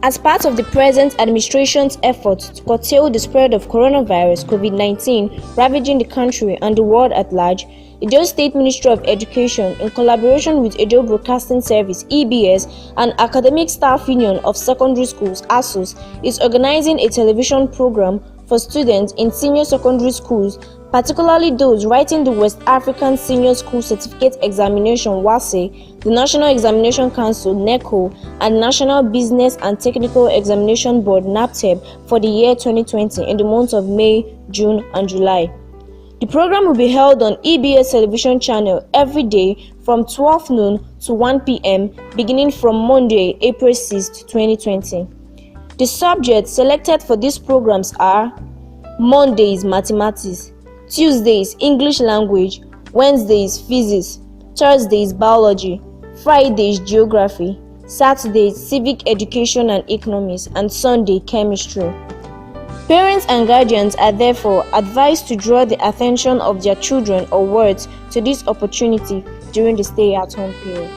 As part of the present administration's effort to curtail the spread of coronavirus COVID-19 ravaging the country and the world at large, Edo State Ministry of Education, in collaboration with Edo Broadcasting Service (EBS) and Academic Staff Union of Secondary Schools (Asuss), is organizing a television program for students in senior secondary schools, particularly those writing the West African Senior School Certificate Examination (WASE), the National Examination Council (NECO), and National Business and Technical Examination Board (NABTEB) for the year 2020 in the months of May, June, and July. The program will be held on EBS television channel every day from 12 noon to 1 p.m. beginning from Monday, April 6, 2020. The subjects selected for these programs are Mondays Mathematics, Tuesdays English Language, Wednesdays Physics, Thursdays Biology, Fridays Geography, Saturdays Civic Education and Economics, and Sunday Chemistry. Parents and guardians are therefore advised to draw the attention of their children or wards to this opportunity during the stay-at-home period.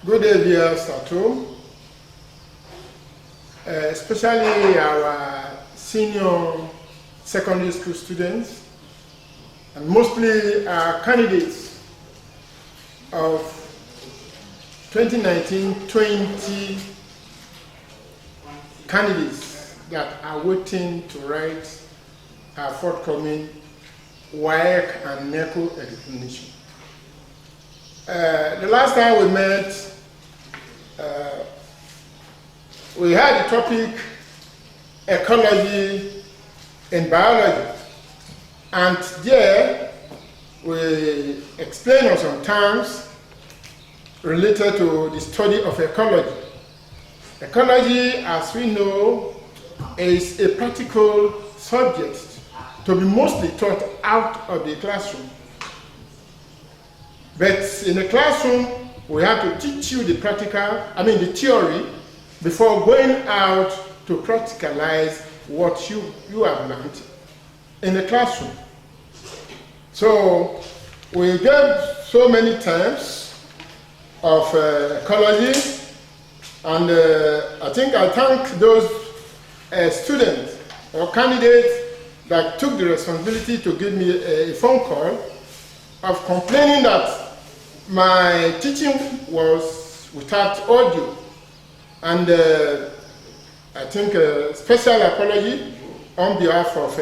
Good day, viewers at home, especially our senior secondary school students, and mostly our candidates of 2019-20 candidates that are waiting to write our forthcoming WAEC and NECO examination. The last time we met, we had the topic ecology and biology, and there we explained on some terms related to the study of ecology. Ecology, as we know, is a practical subject to be mostly taught out of the classroom. But in the classroom, we have to teach you the the theory, before going out to practicalize what you have learned in the classroom. So we gave so many terms of ecology, and I thank those students or candidates that took the responsibility to give me a phone call of complaining that my teaching was without audio, and special apology on behalf of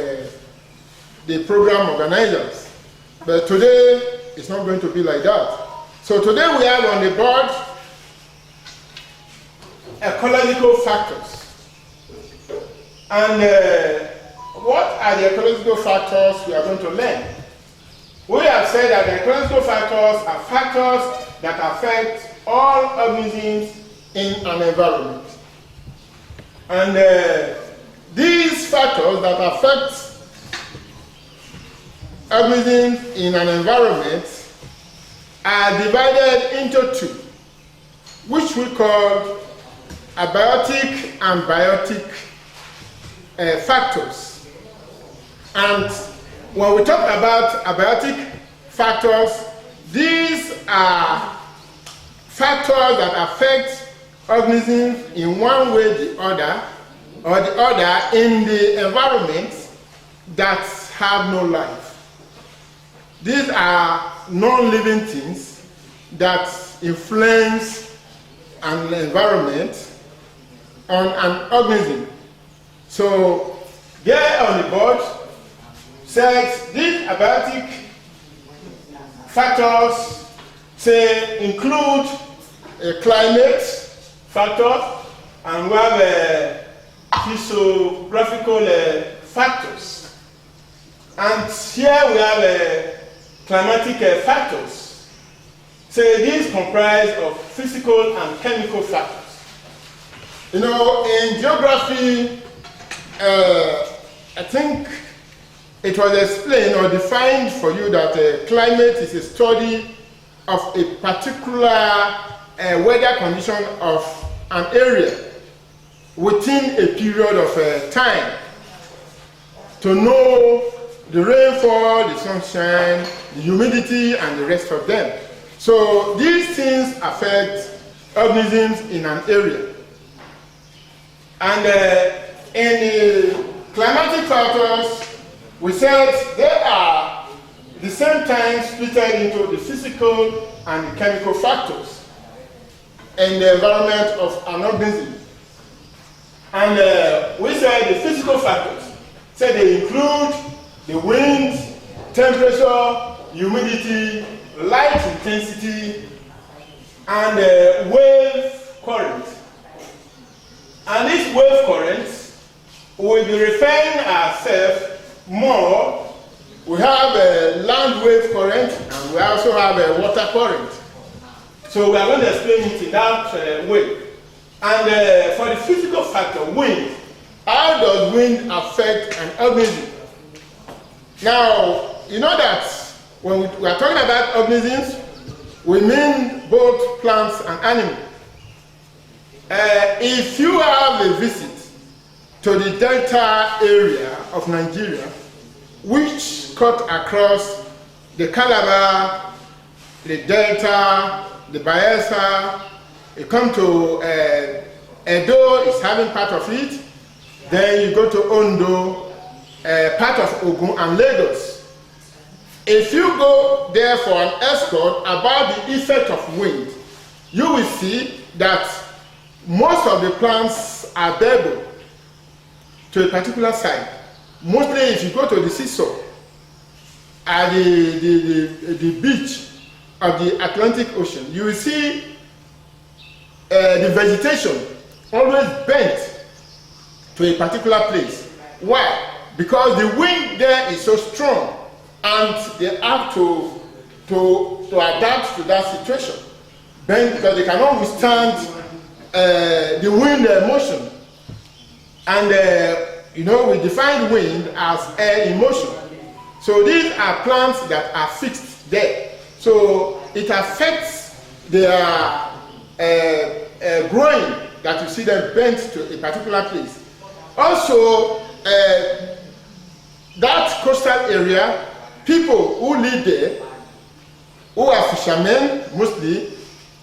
the program organizers. But today it's not going to be like that. So today we have on the board ecological factors. And what are the ecological factors we are going to learn? We have said that the ecological factors are factors that affect all organisms in an environment. And these factors that affect organisms in an environment are divided into two, which we call abiotic and biotic factors. And when we talk about abiotic factors, these are factors that affect organisms in one way or the other in the environment that have no life. These are non-living things that influence an environment on an organism. So there on the board says these abiotic factors include a climate factor, and we have physiographical factors. And here we have climatic factors. So these comprise of physical and chemical factors. You know, in geography, I think it was explained or defined for you that climate is a study of a particular weather condition of an area within a period of time, to know the rainfall, the sunshine, the humidity, and the rest of them. So these things affect organisms in an area. And in the climatic factors, we said they are the same time split into the physical and the chemical factors in the environment of an organism. And we said the physical factors, so they include the wind, temperature, humidity, light intensity, and wave current. And these wave currents, we'll be referring ourselves more. We have a land wave current, and we also have a water current. So we are going to explain it in that way. And for the physical factor, wind, how does wind affect an organism? Now, you know that when we are talking about organisms, we mean both plants and animals. If you have a visit to the delta area of Nigeria, which cut across the Calabar, the Delta, the Bayelsa, you come to Edo is having part of it, then you go to Ondo, part of Ogun and Lagos. If you go there for an escort about the effect of wind, you will see that most of the plants are bearable to a particular side. Mostly if you go to the seesaw at the beach of the Atlantic Ocean, you will see the vegetation always bent to a particular place. Why? Because the wind there is so strong, and they have to adapt to that situation. Bend because they cannot withstand the wind motion. And you know, we define wind as air in motion. So these are plants that are fixed there. So it affects their growing, that you see them bent to a particular place. Also, that coastal area, people who live there, who are fishermen mostly,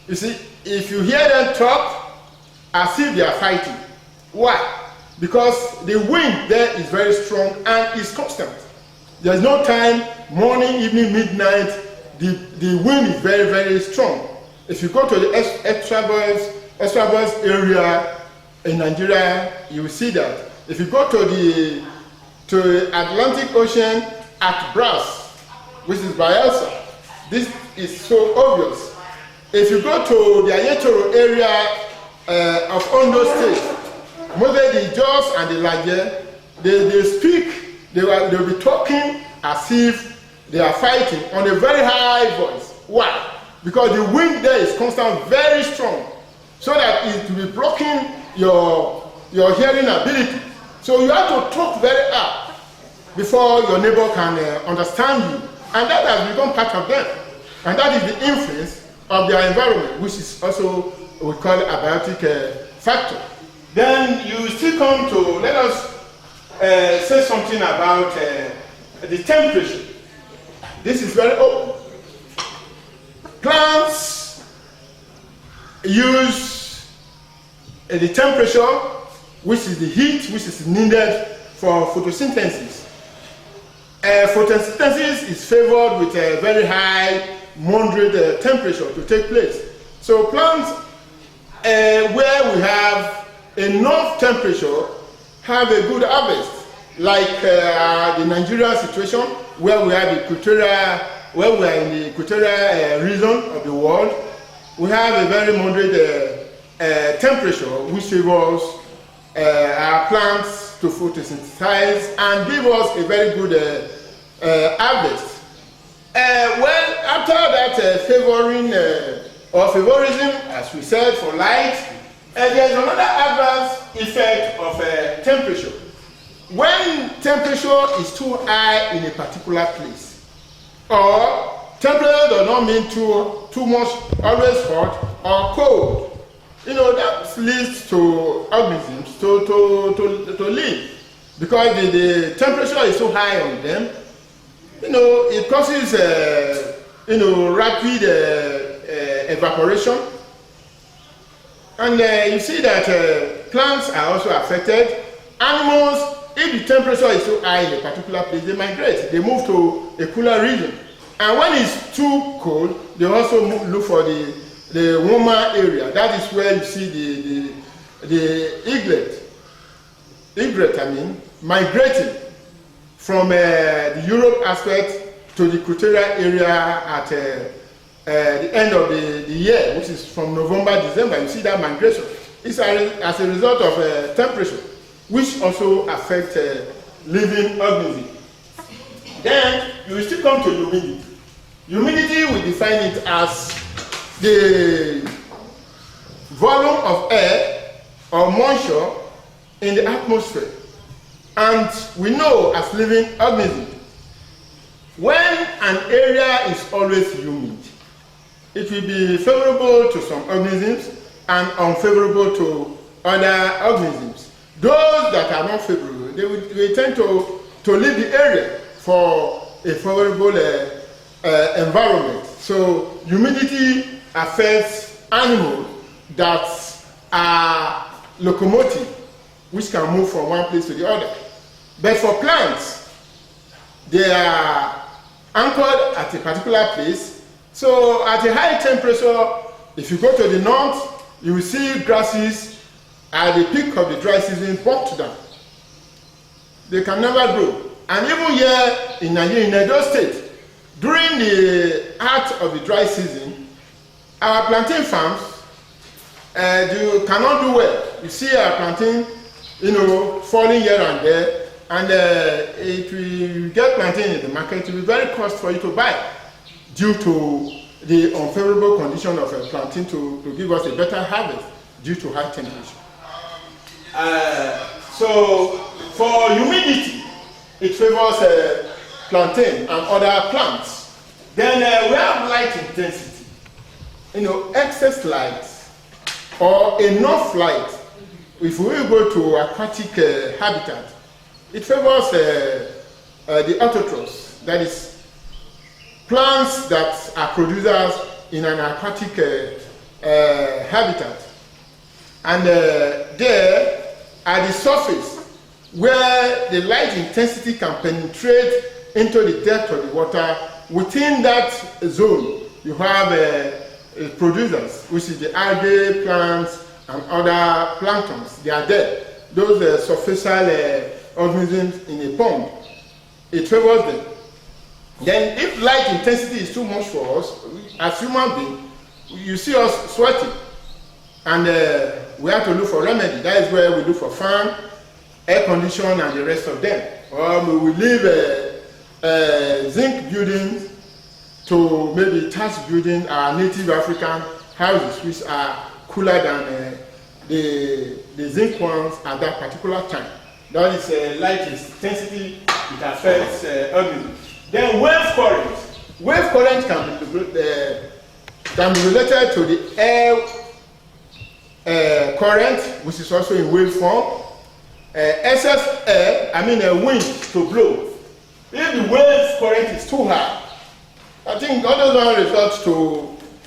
you see, if you hear them talk, as if they are fighting. Why? Because the wind there is very strong and is constant. There's no time, morning, evening, midnight, the wind is very, very strong. If you go to the extra area in Nigeria, you will see that. If you go to the Atlantic Ocean at Brass, which is Bayelsa, this is so obvious. If you go to the Ayetoro area of Ondo State, mostly the Jos and the Laje, they speak, they'll be talking as if they are fighting on a very high voice. Why? Because the wind there is constant, very strong, so that it will be blocking your hearing ability. So you have to talk very up before your neighbor can understand you. And that has become part of them. And that is the influence of their environment, which is also what we call a biotic factor. Then you still come to, let us say something about the temperature. This is very open. Plants use the temperature, which is the heat, which is needed for photosynthesis. Photosynthesis is favored with a very high, moderate temperature to take place. So plants where we have enough temperature have a good harvest, like the Nigerian situation, where we have the equatorial, where we are in the equatorial region of the world. We have a very moderate temperature, which favors our plants to photosynthesize and give us a very good harvest. Well, after that favoring or favorism, as we said, for light, there's another adverse effect of temperature. when temperature is too high in a particular place, or temperature does not mean too much, always hot or cold, that leads to organisms to live, because the temperature is so high on them. It causes rapid evaporation, and you see that plants are also affected. Animals, if the temperature is so high in a particular place, they migrate, they move to a cooler region. And when it's too cold, they also look for the warmer area. That is where you see the egret, migrating from the Europe aspect to the equatorial area at the end of the year, which is from November, December. You see that migration. It's as a result of temperature, which also affect living organisms. Then you will still come to humidity. Humidity, we define it as the volume of air or moisture in the atmosphere. And we know as living organisms, when an area is always humid, it will be favorable to some organisms and unfavorable to other organisms. Those that are not favorable, they tend to leave the area for a favorable environment. So humidity affects animals that are locomotive, which can move from one place to the other. But for plants, they are anchored at a particular place. So at a high temperature, if you go to the north, you will see grasses at the peak of the dry season burnt down. They can never grow. And even here in Nigeria, in Edo State, during the heart of the dry season, our plantain farms cannot do well. You see our plantain, falling here and there, and it will get plantain in the market. It will be very cost for you to buy, due to the unfavorable condition of a plantain to give us a better harvest due to high temperature. So for humidity, it favors plantain and other plants. Then we have light intensity. Excess light or enough light. If we go to aquatic habitat, it favors the autotrophs, that is, plants that are producers in an aquatic habitat. And there, at the surface, where the light intensity can penetrate into the depth of the water, within that zone, you have producers, which is the algae plants and other planktons. They are there. Those superficial organisms in a pond. It favors them. Then if light intensity is too much for us, as human beings, you see us sweating. And we have to look for remedy. That is where we look for fan, air condition, and the rest of them. Or we leave zinc buildings to maybe thatch building, our native African houses, which are cooler than the zinc ones at that particular time. That is light intensity, it affects organisms. Then wave current. Wave current can be related to the air current, which is also in wave form. Excess air, wind to blow. If the wave current is too high, I think all those one results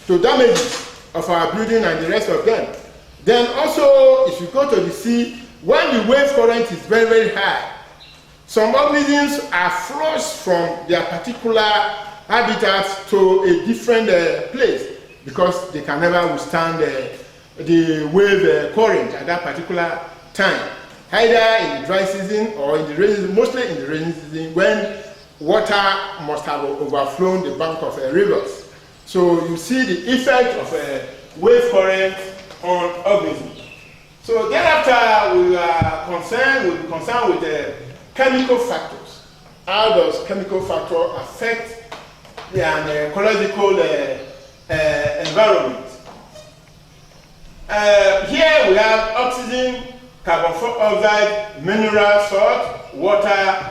to damages of our building and the rest of them. Then also, if you go to the sea, when the wave current is very, very high, some organisms are flushed from their particular habitat to a different place, because they can never withstand the wave current at that particular time, either in the dry season or in the rainy season, mostly in the rainy season, when water must have overflown the bank of rivers. So you see the effect of wave current on organisms. So thereafter, we are concerned with the chemical factors. How does chemical factor affect an ecological environment? Here we have oxygen carbon dioxide, mineral salt, water,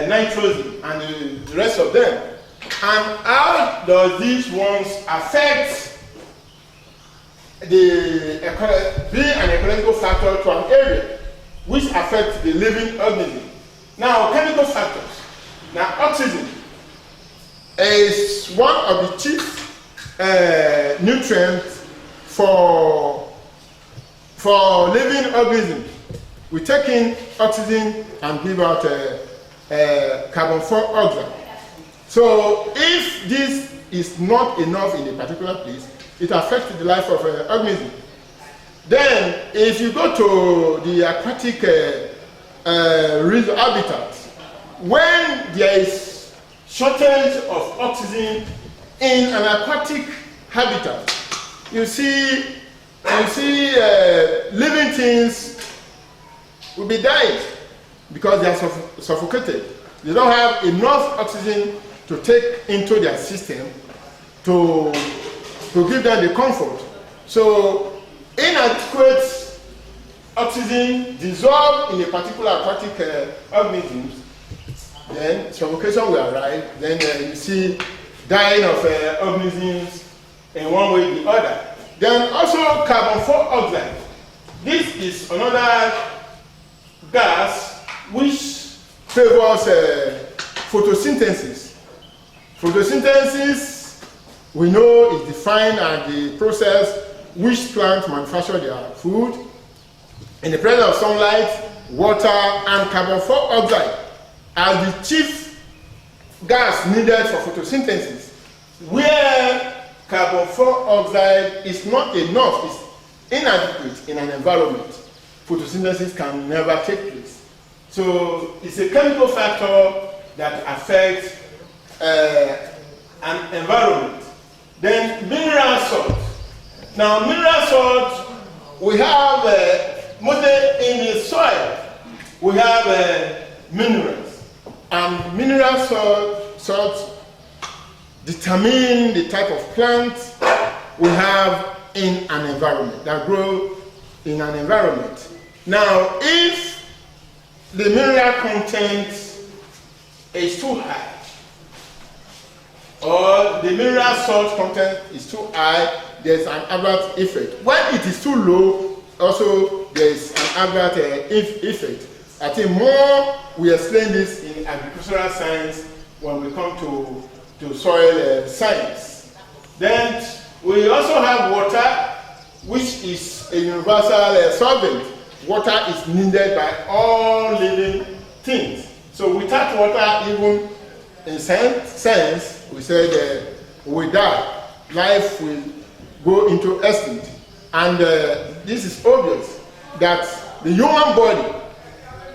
nitrogen, and the rest of them. And how does these ones affect be an ecological factor to an area, which affects the living organism? Now, chemical factors. Now, oxygen is one of the chief nutrients for living organisms. We take in oxygen and give out carbon dioxide. So if this is not enough in a particular place, it affects the life of an organism. Then, if you go to the aquatic habitat, when there is shortage of oxygen in an aquatic habitat, you see living things will be dying because they are suffocated. They don't have enough oxygen to take into their system to give them the comfort. So inadequate oxygen dissolved in a particular aquatic organism, then suffocation will arise. Then you see dying of organisms in one way or the other. Then also carbon dioxide. This is another gas which favors photosynthesis. Photosynthesis, we know, is defined as the process which plants manufacture their food in the presence of sunlight, water, and carbon dioxide are the chief gas needed for photosynthesis. Where carbon dioxide is not enough, is inadequate in an environment, photosynthesis can never take place. So it's a chemical factor that affects an environment. Then mineral salt. Now mineral salt, we have mostly in the soil, we have minerals. And mineral salts determine the type of plants we have in an environment, that grow in an environment. Now, if the mineral content is too high, or the mineral salt content is too high, there's an adverse effect. When it is too low, also there's an adverse effect. I think more we explain this in agricultural science when we come to soil science. Then we also have water, which is a universal solvent. Water is needed by all living things. So without water, even in science, we said we die. Life will go into extinct. And this is obvious that the human body,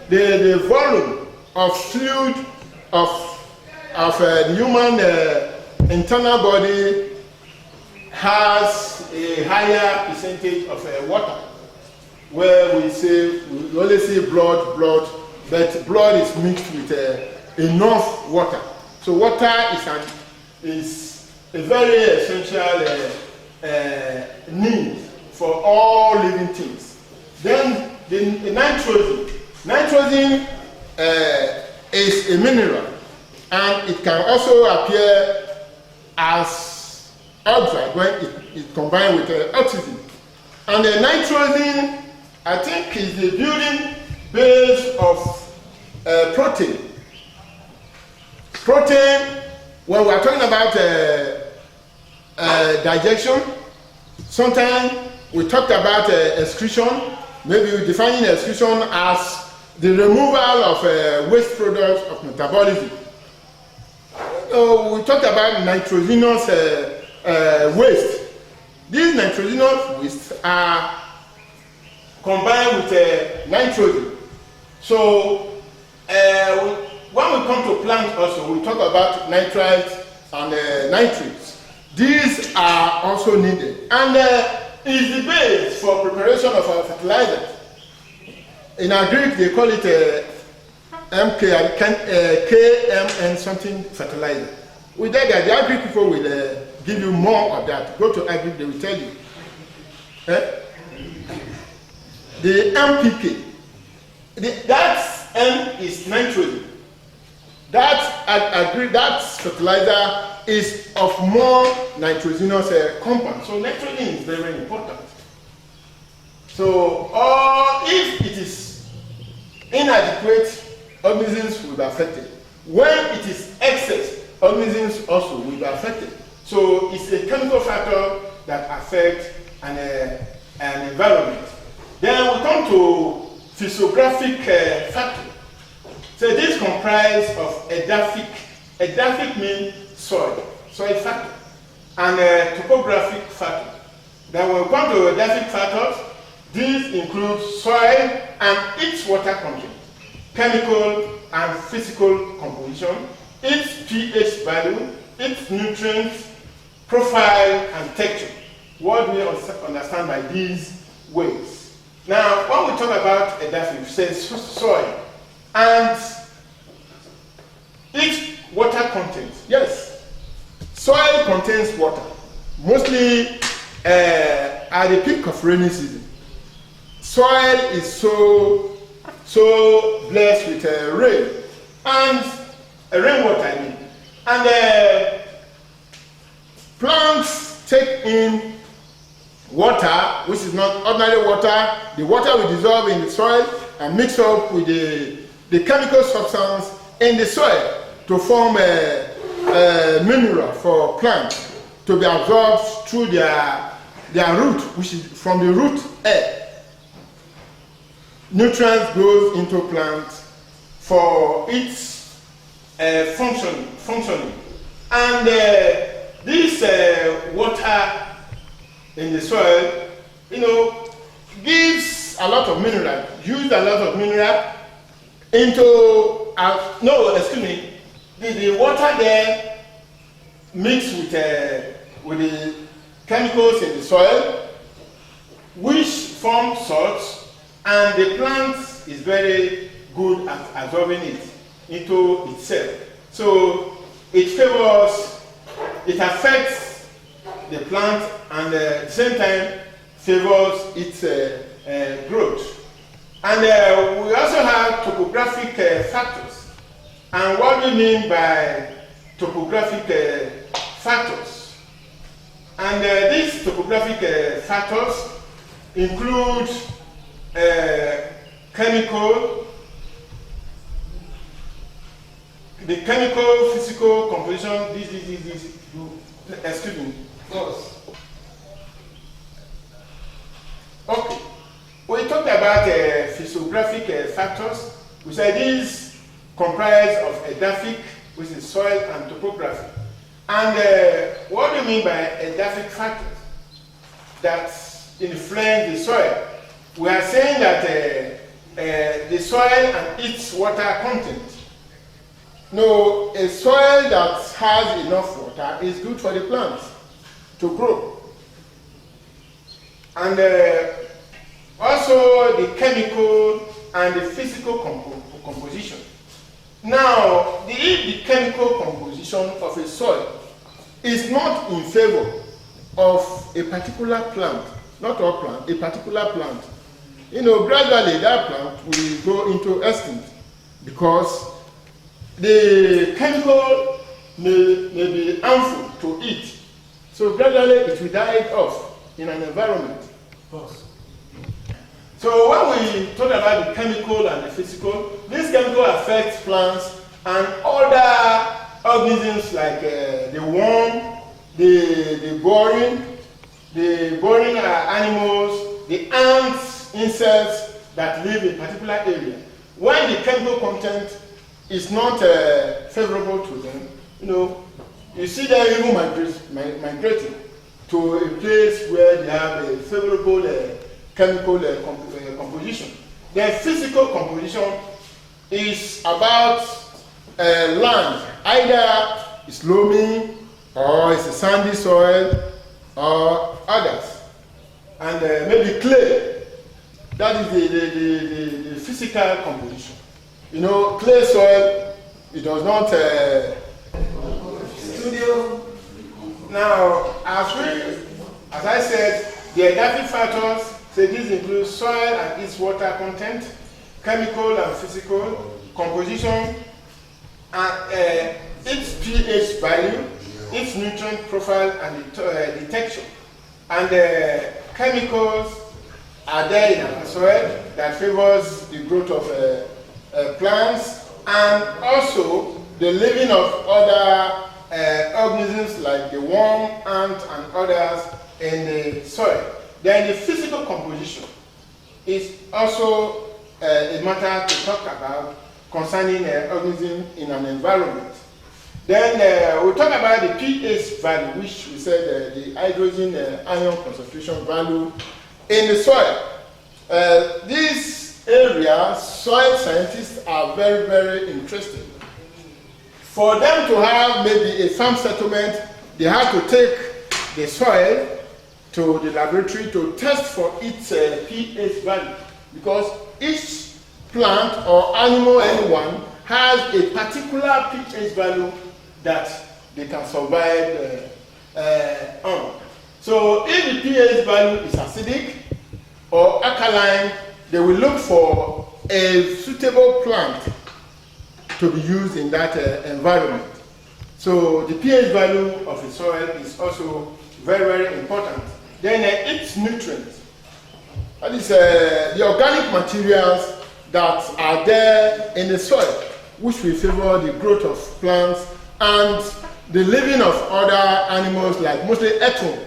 the volume of fluid of the human internal body has a higher percentage of water. Where we only see blood, but blood is mixed with enough water. So water is a very essential need for all living things. Then the nitrogen. Nitrogen is a mineral, and it can also appear as oxide when it combined with oxygen. And the nitrogen, I think, is the building base of protein. Protein, when we are talking about digestion, sometimes we talked about excretion. Maybe we're defining excretion as the removal of waste products of metabolism. So we talked about nitrogenous waste. These nitrogenous wastes are combined with nitrogen. So when we come to plants also, we talk about nitrites and nitrates. These are also needed. And is the base for preparation of our fertilizer. In our Greek, they call it KMN something fertilizer. With that, the Agric people will give you more of that. Go to Agric, they will tell you. The MPK, That M is nitrogen. That, I agree, that fertilizer is of more nitrogenous compound. So nitrogen is very, very important. So, or if it is inadequate, organisms will be affected. When it is excess, organisms also will be affected. So it's a chemical factor that affects an environment. Then we come to physiographic factor. So this comprises of edaphic. Edaphic means soil factor, and topographic factor. Then when we come to edaphic factors, these include soil and its water content, chemical and physical composition, its pH value, its nutrients, profile, and texture. What do we understand by these ways? Now, when we talk about edaphic, we say soil and its water content. Yes, soil contains water, mostly at the peak of rainy season. Soil is so blessed with rain and rainwater, I mean. And plants take in water, which is not ordinary water. The water will dissolve in the soil and mix up with the chemical substance in the soil to form a mineral for plants to be absorbed through their root, which is from the root air. Nutrients goes into plants for its functioning. And this water in the soil, gives a lot of mineral, use a lot of mineral into, the water there mixed with the chemicals in the soil, which form salts, and the plant is very good at absorbing it into itself. So it affects the plant, and at the same time favors its growth. And we also have topographic factors. And what do we mean by topographic factors? And these topographic factors include the chemical, physical composition. Excuse me. Okay. We talked about physiographic factors. We said these comprise of edaphic, which is soil, and topography. And what do you mean by edaphic factors that influence the soil? We are saying that the soil and its water content. No, a soil that has enough water is good for the plants to grow. And also the chemical and the physical composition. Now, if the chemical composition of a soil is not in favor of a particular plant, not all plant, a particular plant, gradually that plant will go into extinct because the chemical may be harmful to it. So gradually it will die off in an environment. So when we talk about the chemical and the physical, this chemical affects plants and other organisms like the worm, the boring animals, the ants, insects that live in a particular area. When the chemical content is not favorable to them, you see them even migrating to a place where they have a favorable chemical composition. The physical composition is about land. Either it's loamy or it's a sandy soil or others. And maybe clay. That is the physical composition. Clay soil, it does not studio. Now, as I said, the edaphic factors, so these include soil and its water content, chemical and physical composition, and its pH value, its nutrient profile, and the texture. And chemicals are there in our soil that favors the growth of plants, and also the living of other organisms like the worm, ant, and others in the soil. Then the physical composition is also a matter to talk about concerning organisms in an environment. Then we'll talk about the pH value, which we said the hydrogen ion concentration value in the soil. This area, soil scientists are very, very interested. For them to have maybe a farm settlement, they have to take the soil to the laboratory to test for its pH value, because each plant or animal, anyone, has a particular pH value that they can survive on. So if the pH value is acidic or alkaline, they will look for a suitable plant to be used in that environment. So the pH value of the soil is also very, very important. Then its nutrients, that is the organic materials that are there in the soil, which will favor the growth of plants and the living of other animals, like mostly earthworm.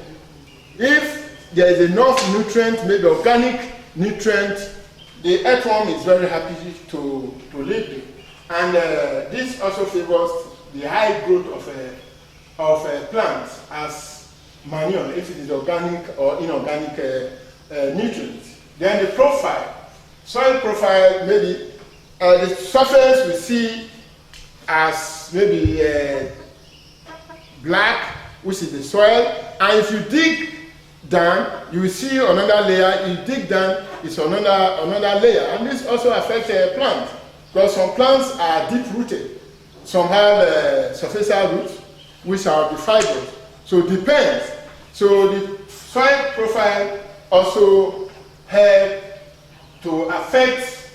If there is enough nutrient, maybe organic nutrient, the earthworm is very happy to live there. And this also favors the high growth of plants as manure, if it is organic or inorganic nutrients. Then the profile, soil profile, maybe the surface we see as maybe black, which is the soil, and if you dig down, you will see another layer. You dig down, it's another layer, and this also affects plants, because some plants are deep rooted, some have superficial roots, which are the fibers. So it depends. So the soil profile also help to affect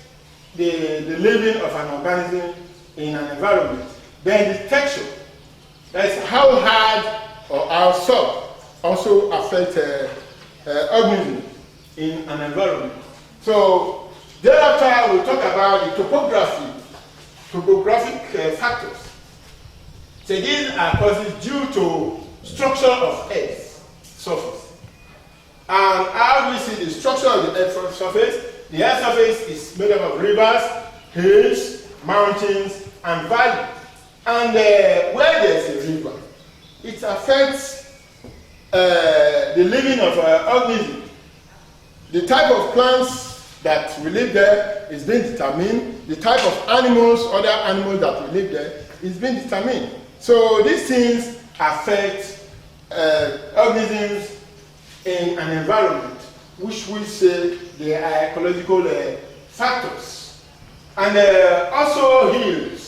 the living of an organism in an environment. Then the texture, that's how hard or how soft, also affect organisms in an environment. So thereafter we'll talk about the topographic factors. So these are causes due to structure of Earth's surface. And how do we see the structure of the Earth's surface? The Earth's surface is made up of rivers, hills, mountains, and valleys. And where there's a river, it affects the living of organisms. The type of plants that will live there is being determined. The type of animals, other animals that will live there, is being determined. So these things affect organisms in an environment, which we say they are ecological factors. And also hills.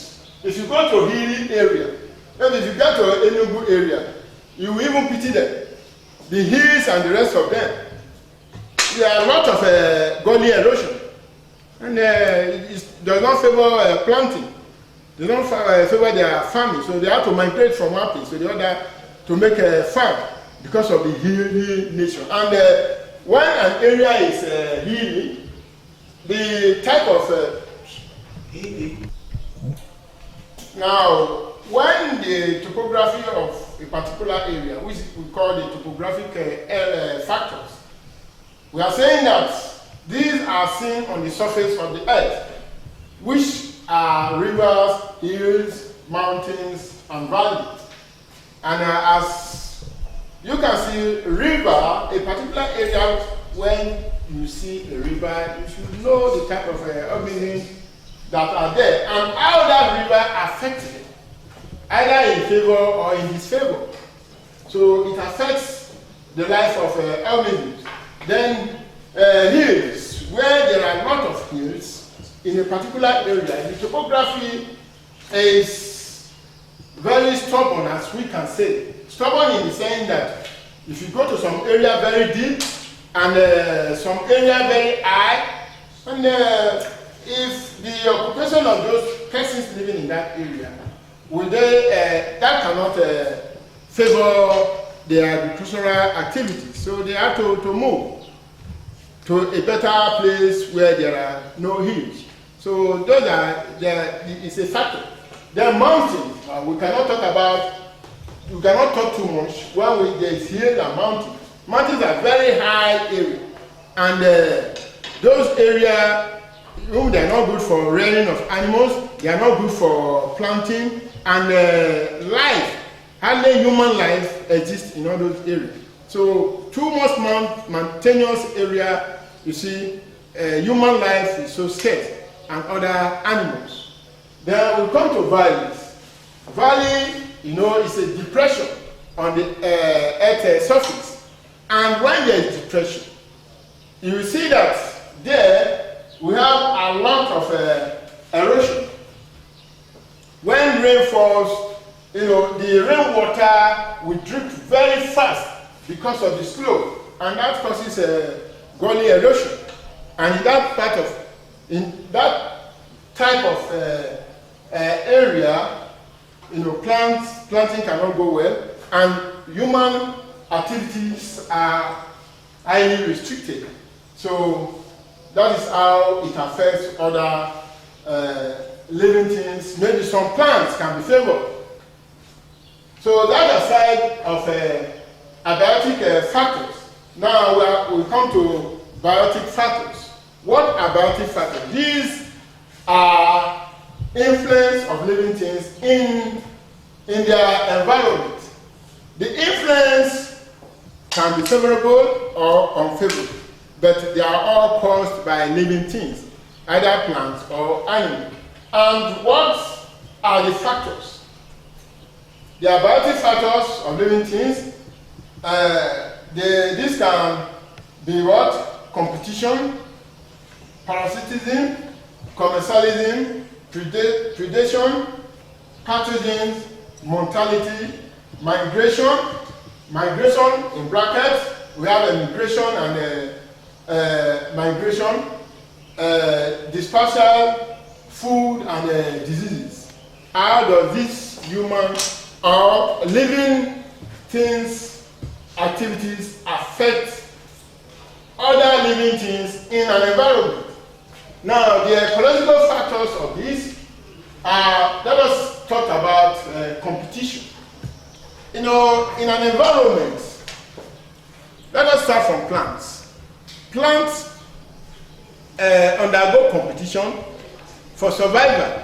If you go to a hilly area, maybe if you go to an Enugu area, you will even pity them. The hills and the rest of them. There are a lot of gully erosion, and it does not favor planting. They don't favor their farming, so they have to migrate from one place to the other to make a farm because of the hilly nature. And when an area is hilly, the type of now, when the topography of a particular area, which we call the topographic factors, we are saying that these are seen on the surface of the earth, which are rivers, hills, mountains, and valleys. And as you can see, river, a particular area, when you see a river, you should know the type of organisms that are there and how that river affects it, either in favor or in disfavor. So it affects the life of organisms. Then hills, where there are a lot of hills in a particular area, the topography is very stubborn, as we can say. Stubborn in the sense that if you go to some area very deep and some area very high, and if the occupation of those persons living in that area, will they, that cannot favor their agricultural activities. So they have to move to a better place where there are no hills. So those are, it's a factor. The mountains, we cannot talk about, we cannot talk too much when there is hills and mountains. Mountains are very high area, and those areas, they are not good for rearing of animals, they are not good for planting, and life, hardly human life exists in all those areas. So too much mountainous area, you see, human life is so scarce, and other animals. Then we come to valleys. Valley, you know, is a depression on the earth's surface. And when there is depression, you will see that there we have a lot of erosion. When rain falls, you know, the rainwater will drip very fast because of the slope, and that causes gully erosion. And in that type of area, you know, planting cannot go well, and human activities are highly restricted. So that is how it affects other living things. Maybe some plants can be favored. So that aside of abiotic factors, now we come to biotic factors. What are biotic factors? These are influence of living things in their environment. The influence can be favorable or unfavorable, but they are all caused by living things, either plants or animals. And what are the factors? The abiotic factors of living things. This can be what? Competition, parasitism, commensalism, predation, pathogens, mortality, migration in brackets, we have immigration and migration, dispersal, food and diseases. How does this human or living things activities affect other living things in an environment? Now, the ecological factors of this are, let us talk about competition. You know, in an environment, let us start from plants. Plants undergo competition for survival.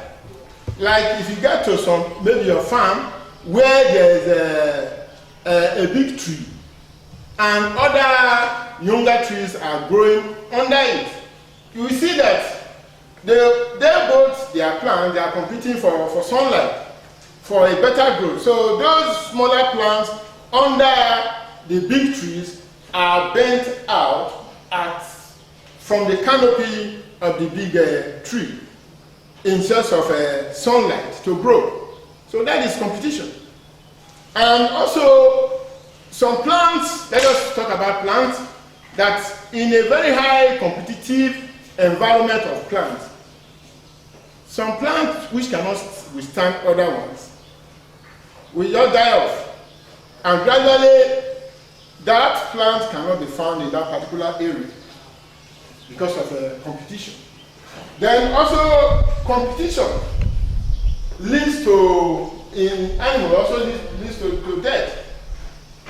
Like if you get to some, maybe your farm, where there is a big tree, and other younger trees are growing under it, you will see that they both, their plants, they are competing for sunlight, for a better growth. So those smaller plants under the big trees are bent out from the canopy of the big tree in search of sunlight to grow. So that is competition. And also some plants, let us talk about plants that in a very high competitive environment of plants, some plants which cannot withstand other ones will just die off, and gradually that plant cannot be found in that particular area because of competition. Then also competition leads to, in animals, also leads to death,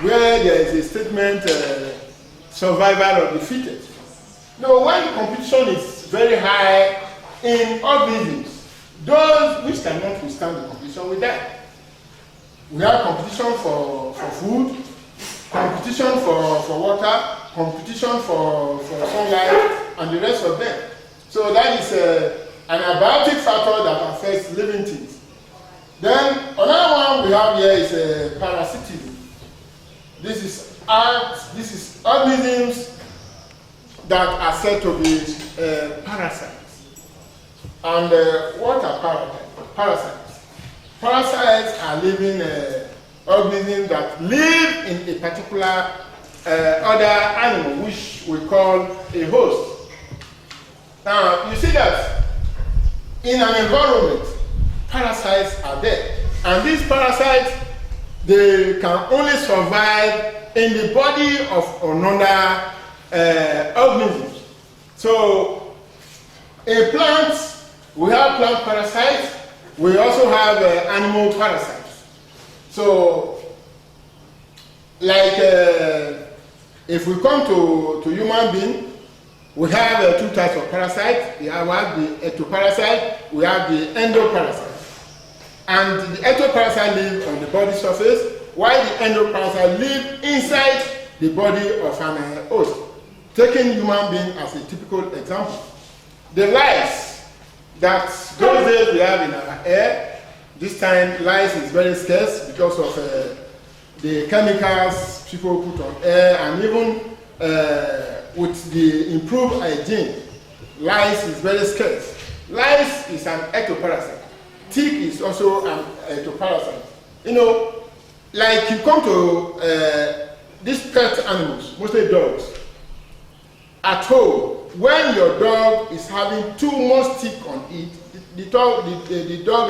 where there is a statement, survival of the fittest. Now, when competition is very high in organisms, those which cannot withstand the competition will die. We have competition for food, competition for water, competition for sunlight, and the rest of them. So that is an abiotic factor that affects living things. Then another one we have here is parasitism. This is organisms that are said to be parasites. And what are parasites? Parasites are living organisms that live in a particular other animal, which we call a host. Now, you see that in an environment, parasites are there. And these parasites, they can only survive in the body of another organism. So in plants, we have plant parasites, we also have animal parasites. So like if we come to human being, we have two types of parasites. We have the ectoparasite, we have the endoparasite. And the ectoparasite live on the body surface, while the endoparasite live inside the body of an host. Taking human being as a typical example. The lice that those days we have in our air, this time lice is very scarce because of the chemicals people put on air, and even with the improved hygiene, lice is very scarce. Lice is an ectoparasite. Tick is also an ectoparasite. You know, like you come to these pet animals, mostly dogs, at home, when your dog is having too much tick on it, the dog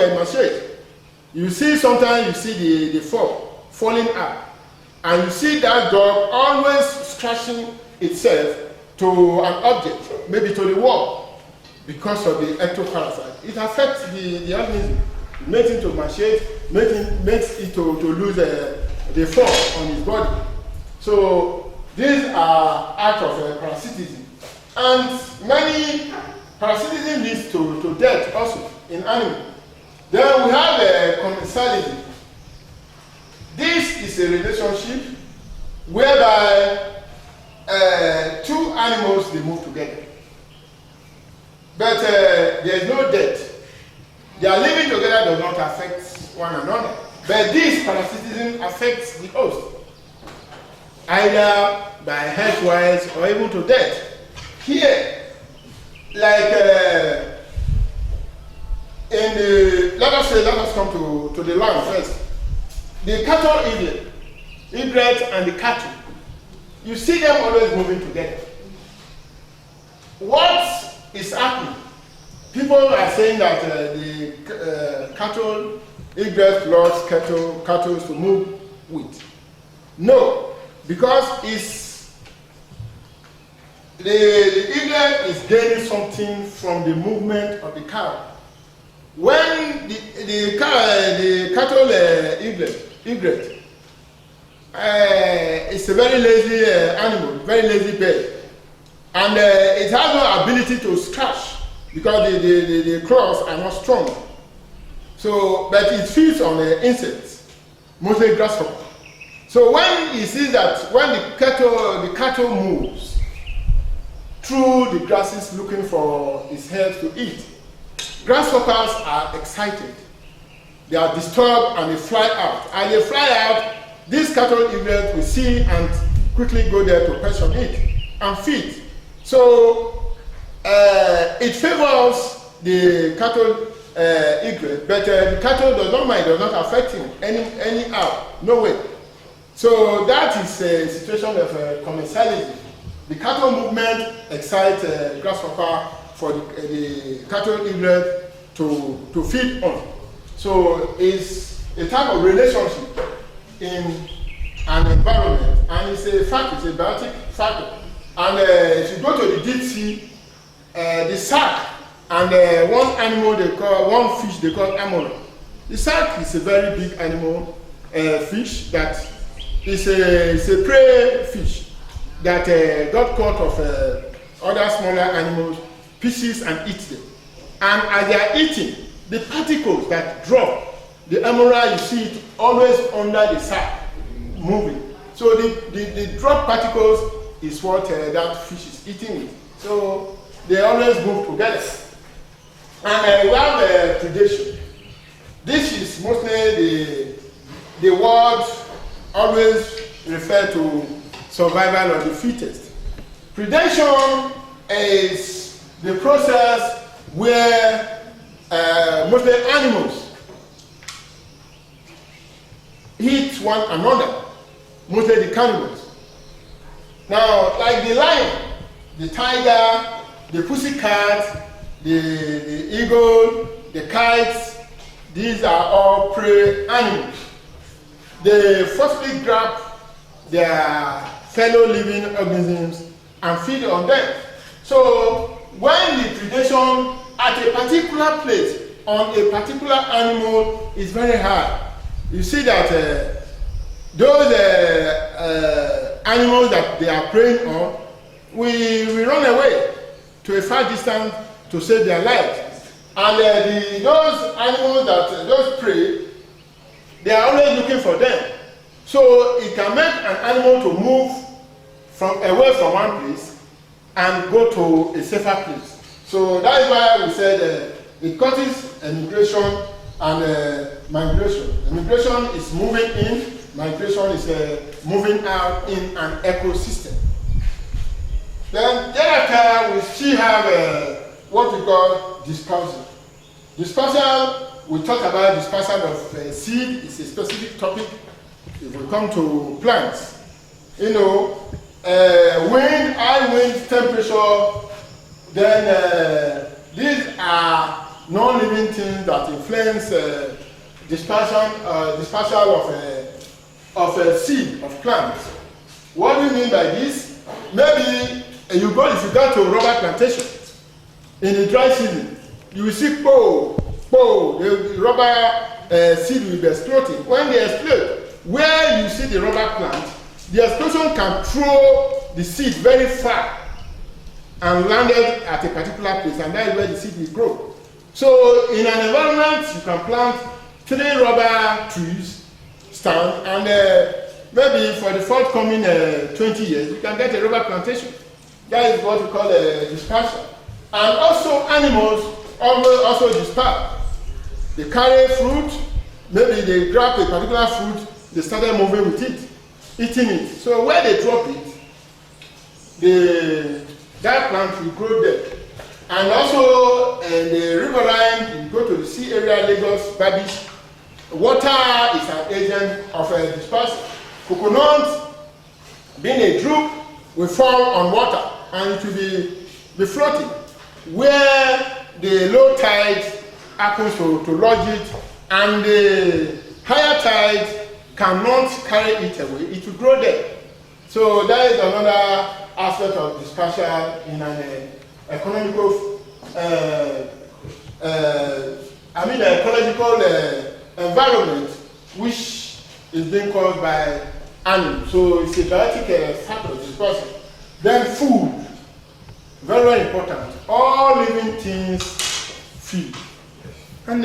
emaciates. You see, sometimes you see the fur falling up, and you see that dog always scratching itself to an object, maybe to the wall, because of the ectoparasite. It affects the organism, makes it to emaciate, makes it to lose the fur on his body. So these are acts of parasitism, and many parasitism leads to death also in animals. Then we have commensalism. This is a relationship whereby two animals, they move together, but there is no death. Their living together does not affect one another, but this parasitism affects the host, either by health-wise or even to death. Here, like in the, let us come to the land first. The cattle egret and the cattle, you see them always moving together. What is happening? People are saying that the cattle egret loves cattle to move with. No, because the egret is gaining something from the movement of the cow. When the cattle egret is a very lazy animal, very lazy bird, and it has no ability to scratch because the claws are not strong. So, but it feeds on insects, mostly grasshopper. So when he sees that when the cattle moves through the grasses looking for its head to eat, grasshoppers are excited. They are disturbed and they fly out. And they fly out, this cattle egret will see and quickly go there to perch on it and feed. So it favors the cattle egret, but the cattle does not mind, does not affect him anyhow, no way. So that is a situation of commensalism. The cattle movement excites grasshopper for the cattle egret to feed on. So it's a type of relationship in an environment, and it's a fact, it's a biotic factor. And if you go to the deep sea, the shark and one fish they call amora. The shark is a very big animal, fish that is a prey fish that got caught of other smaller animals, fishes, and eats them. And as they are eating, the particles that drop, the amora, you see it always under the shark moving. So the drop particles is what that fish is eating with. So they always move together. And we have predation. This is mostly the word always refer to survival of the fittest. Predation is the process where mostly animals eat one another, mostly the cannibals. Now, like the lion, the tiger, the pussycat, the eagle, the kites, these are all prey animals. They firstly grab their fellow living organisms and feed on them. So when the predation at a particular place on a particular animal is very high, you see that those animals that they are preying on, we run away to a far distance to save their lives. And those animals those prey, they are always looking for them. So it can make an animal to move away from one place and go to a safer place. So that is why we said it causes emigration and migration. Emigration is moving in, migration is moving out in an ecosystem. Then thereafter we still have what we call dispersal. Dispersal, we talk about dispersal of seed, it's a specific topic. If we come to plants, you know, wind, high wind, temperature, then these are non-living things that influence dispersal of seed of plants. What do you mean by this? Maybe if you go to rubber plantation in the dry season, you will see the rubber seed will be exploding. When they explode, where you see the rubber plant, the explosion can throw the seed very far and landed at a particular place, and that is where the seed will grow. So in an environment, you can plant 3 rubber trees, stand, and maybe for the forthcoming 20 years, you can get a rubber plantation. That is what we call a dispersal. And also animals also disperse. They carry fruit, maybe they grab a particular fruit, they started moving with it, eating it. So where they drop it, that plant will grow there. And also the riverine, you go to the sea area, Lagos, Babish, water is an agent of dispersal. Coconut, being a drupe, will fall on water and it will be floating. Where the low tide happens to lodge it and the higher tide cannot carry it away, it will grow there. So that is another aspect of dispersal in an ecological environment which is being caused by animals. So it's a biotic factor of dispersal. Then food, very, very important. All living things feed. And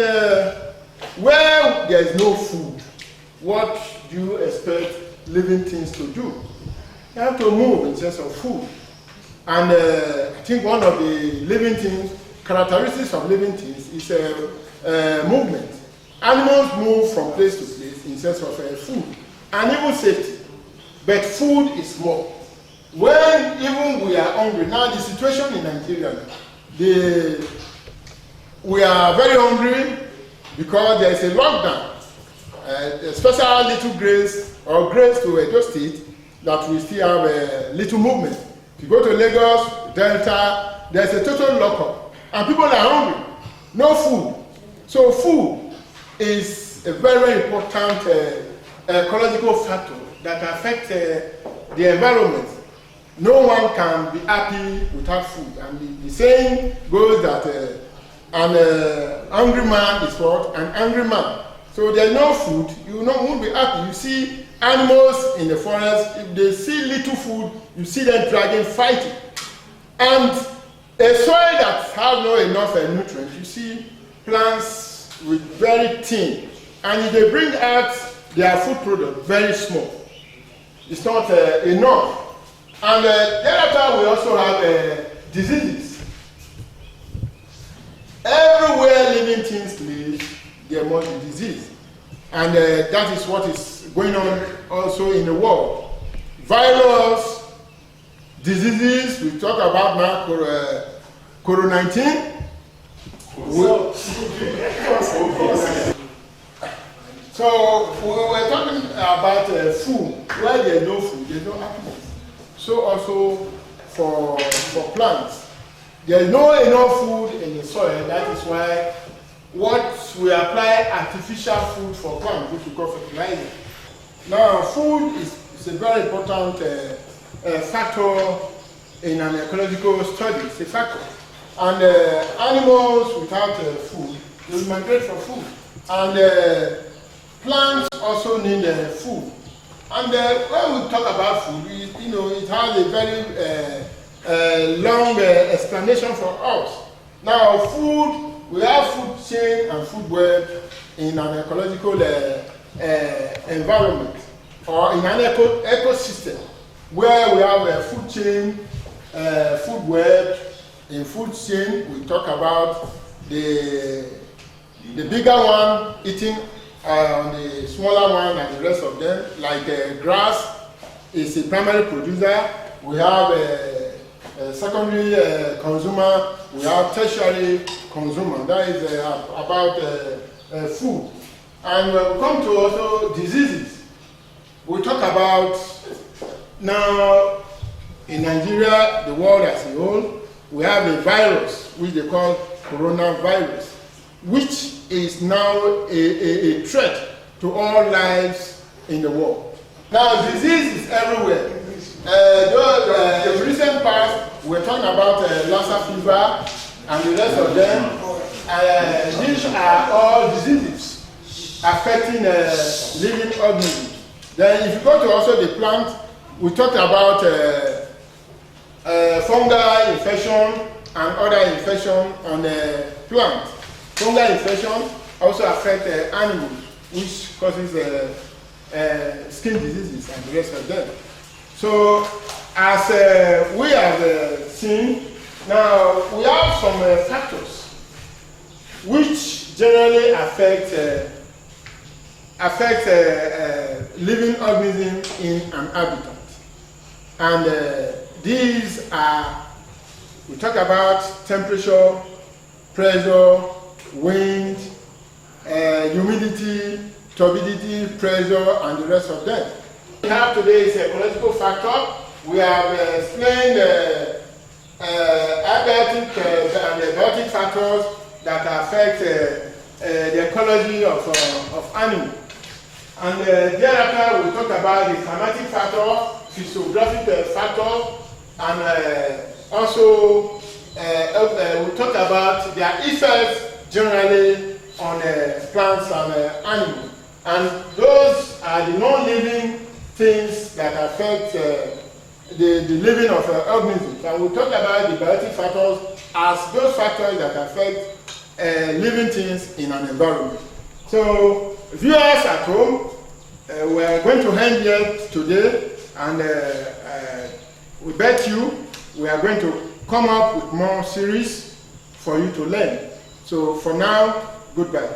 where there is no food, what do you expect living things to do? You have to move in terms of food. And I think one of the living things, characteristics of living things is movement. Animals move from place to place in terms of food and even safety. But food is more. When even we are hungry, now the situation in Nigeria, we are very hungry because there is a lockdown. Especially little grace or grace to Edo State, that we still have a little movement. If you go to Lagos, Delta, there's a total lockup. And people are hungry, no food. So food is a very, very important ecological factor that affects the environment. No one can be happy without food. And the saying goes that an hungry man is what? An angry man. So there's no food, you won't be happy. You see animals in the forest, if they see little food, you see them dragging, fighting. And a soil that has not enough nutrients, you see plants with very thin. And if they bring out their food product, very small. It's not enough. And thereafter we also have diseases. Everywhere living things live, there must be disease. And that is what is going on also in the world. Virus, diseases, we talk about now COVID-19. So we were talking about food. Where there is no food, there is no happiness. So also for plants. There is no enough food in the soil. That is why what we apply artificial food for plants, which we call fertilizer. Now, food is a very important factor in an ecological study. It's a factor. And animals without food, they will migrate for food. And plants also need food. And when we talk about food, it has a very long explanation for us. Now, food, we have food chain and food web in an ecological environment or in an ecosystem where we have a food chain, food web. In food chain, we talk about the bigger one eating on the smaller one and the rest of them. Like grass is a primary producer. We have a secondary consumer. We have tertiary consumer. That is about food. And when we come to also diseases, we talk about now in Nigeria, the world as a whole, we have a virus which they call coronavirus, which is now a threat to all lives in the world. Now, disease is everywhere. In recent past, we're talking about Lassa fever and the rest of them. These are all diseases affecting living organisms. Then, if you go to also the plant, we talked about fungal infection and other infection on the plant. Fungal infection also affect animals, which causes skin diseases and the rest of them. So, as we have seen, now we have some factors which generally affect living organisms in an habitat. And these are, we talk about temperature, pressure, wind, humidity, turbidity, pressure, and the rest of them. We have today is a ecological factor. We have explained abiotic and biotic factors that affect the ecology of animals. And thereafter, we talk about the climatic factor, physiographic factor, and also we talk about their effects generally on plants and animals. And those are the non-living things that affect the living of organisms. And we talk about the biotic factors as those factors that affect living things in an environment. So, viewers at home, we are going to end here today, and we bet you we are going to come up with more series for you to learn. So, for now, goodbye.